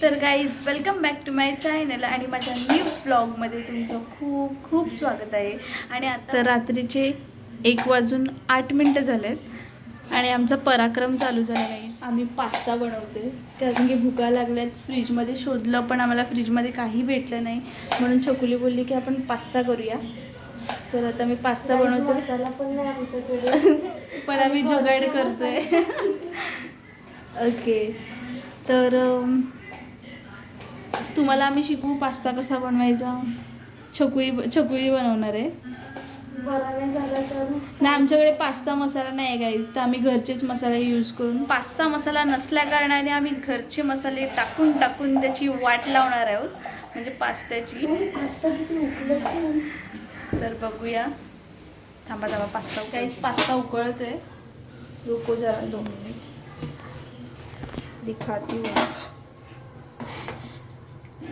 तर guys welcome back to my channel आणि माझ्या न्यू व्लॉगमध्ये तुमचं खूप खूप स्वागत आहे. आणि आता रात्रीचे 1:08 झालेत आणि आमचा पराक्रम चालू झाला आहे. आम्ही पास्ता बनवते कारण की भुका लागल्यात. फ्रीजमध्ये शोधलं पण आम्हाला फ्रीजमध्ये काही भेटलं नाही, म्हणून छकुली बोलली की आपण पास्ता करूया. तर आता मी पास्ता बनवतो. मसाला पण नाही आमच्याकडे पण आम्ही जुगाड करतोय. ओके, तर तुम्हाला आम्ही शिकवू पास्ता कसा बनवायचा. छकुली बनवणार आहे. बरा नाही झाला तर ना आमच्याकडे पास्ता मसाला नाही गाईज, तर आम्ही घरचेच मसाले यूज करून, पास्ता मसाला नसल्या कारणाने आम्ही घरचे मसाले टाकून टाकून त्याची वाट लावणार आहोत, म्हणजे पास्त्याची. पास्ता किती उकळत. तर बघूया. थांबा पास्ता गाईज, पास्ता उकळतोय. रुको जरा 2 मिनिट दिखाती हूँ.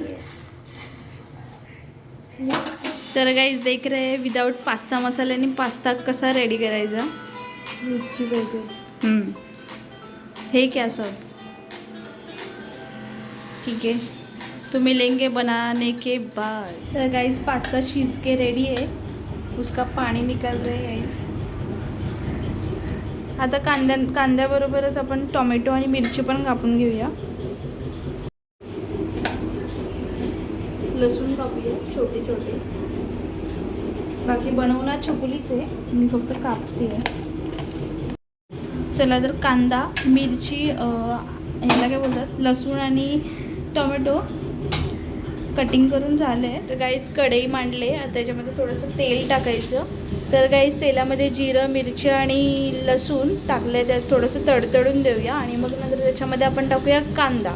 यस. तर गाइस देख रहे हैं विदाउट पास्ता मसाल्याने पास्ता कसा रेडी करायचा. मिरची पाहिजे. है क्या सब ठीक है, तो मिलेंगे बनाने के बाद. तर गाइस पास्ता शीज के रेडी है, उसका पानी निकल रहे हैं गाइस. आता कांद्याबरोबरच आपण टोमॅटो आणि मिरची पण कापून घेऊया. लसूण कापूया छोटे छोटे. बाकी बनवणार छकुलीच आहे, मी फक्त कापते. चला तर कांदा मिरची ह्याला काय बोलतात, लसूण आणि टोमॅटो कटिंग करून झालं आहे. तर गाईस कढई मांडले. आता त्याच्यामध्ये थोडंसं तेल टाकायचं. तर गाईस तेलामध्ये जिरं मिरची आणि लसूण टाकलं, त्यात थोडंसं तडतडून देऊया आणि मग नंतर त्याच्यामध्ये आपण टाकूया कांदा.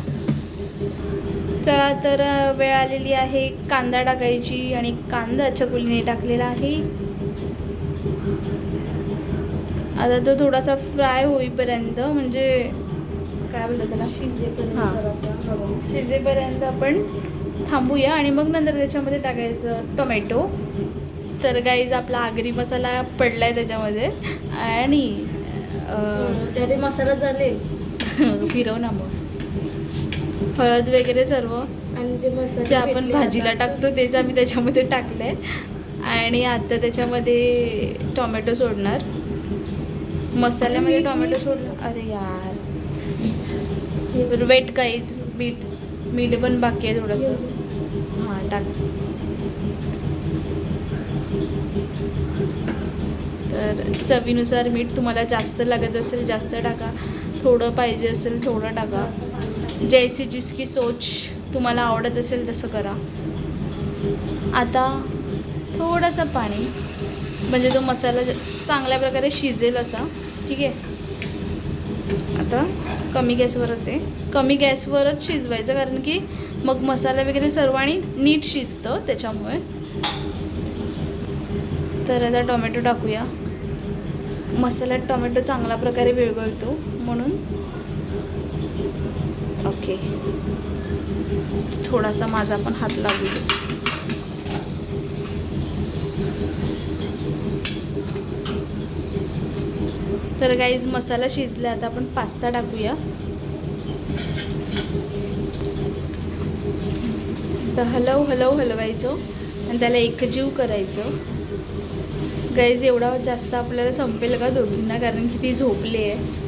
चला तर वेळ आलेली आहे कांदा टाकायची आणि कांदा छकुलीने टाकलेला आहे. आता तो थोडासा फ्राय होईपर्यंत, म्हणजे काय बोलतात त्याला, शिजेपर्यंत आपण थांबूया आणि मग नंतर त्याच्यामध्ये टाकायचं टोमॅटो. तर गाईज आपला आगरी मसाला पडलाय त्याच्यामध्ये आणि त्याने मसाला झाले. फिरव ना मग. हळद वगैरे सर्व आणि जे आपण भाजीला टाकतो तेच आम्ही त्याच्यामध्ये टाकलंय. आणि आता त्याच्यामध्ये टोमॅटो सोडणार, मसाल्यामध्ये टोमॅटो सोडणार. अरे यार वेट काहीच, मीठ पण बाकी आहे थोडंसं. हां टाक. तर चवीनुसार मीठ, तुम्हाला जास्त लागत असेल जास्त टाका, थोडं पाहिजे असेल थोडं टाका. जैसी जिसकी सोच, तुम्हाला आवडत असेल तसं करा. आता थोडंसं पाणी, म्हणजे तो मसाला चांगल्या प्रकारे शिजेल असा. ठीक आहे. आता कमी गॅसवरच शिजवायचं, कारण की मग मसाला वगैरे सर्व आणि नीट शिजतं त्याच्यामुळे. तर आता टोमॅटो टाकूया. मसाल्यात टोमॅटो चांगल्या प्रकारे विरघळतो म्हणून. ओके, थोडासा माझा पण हात लागू दे. तर गाईज मसाला शिजला. आता आपण पास्ता टाकूया. तर हलवायचं आणि त्याला एकजीव करायचं. गाईज एवढा जास्त आपल्याला संपेल का दोघींना, कारण की ती झोपली आहे.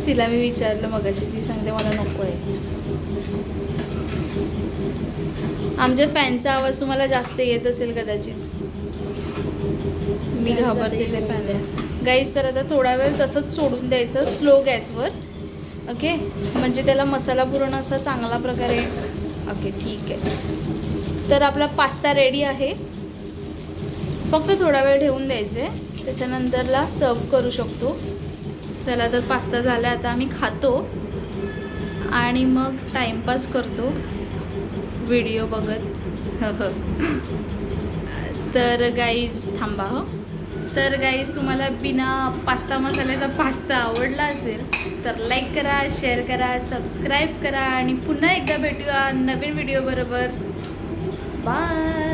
तिला मी विचारलं मगाशी, ती सांगते मला नको आहे. आमच्या फॅनचा आवाज तुम्हाला जास्त येत असेल कदाचित, मी घाबरते ते फॅनला. गाईस तर आता थोडा वेळ तसंच सोडून द्यायचं स्लो गॅसवर. ओके, म्हणजे त्याला मसाला पूर्ण असा चांगला प्रकारे. ओके ठीक आहे. तर आपला पास्ता रेडी आहे. फक्त थोडा वेळ ठेवून द्यायचे, त्याच्यानंतरला सर्व करू शकतो. चला तर पास्ता झाला. आता आम्ही खातो आणि मग टाईमपास करतो व्हिडिओ बघत. तर गाईज थांबा. तर गाईज तुम्हाला बिना पास्ता मसाल्याचा पास्ता आवडला असेल तर लाईक करा, शेअर करा, सबस्क्राईब करा आणि पुन्हा एकदा भेटूया नवीन व्हिडिओ बरोबर. बाय.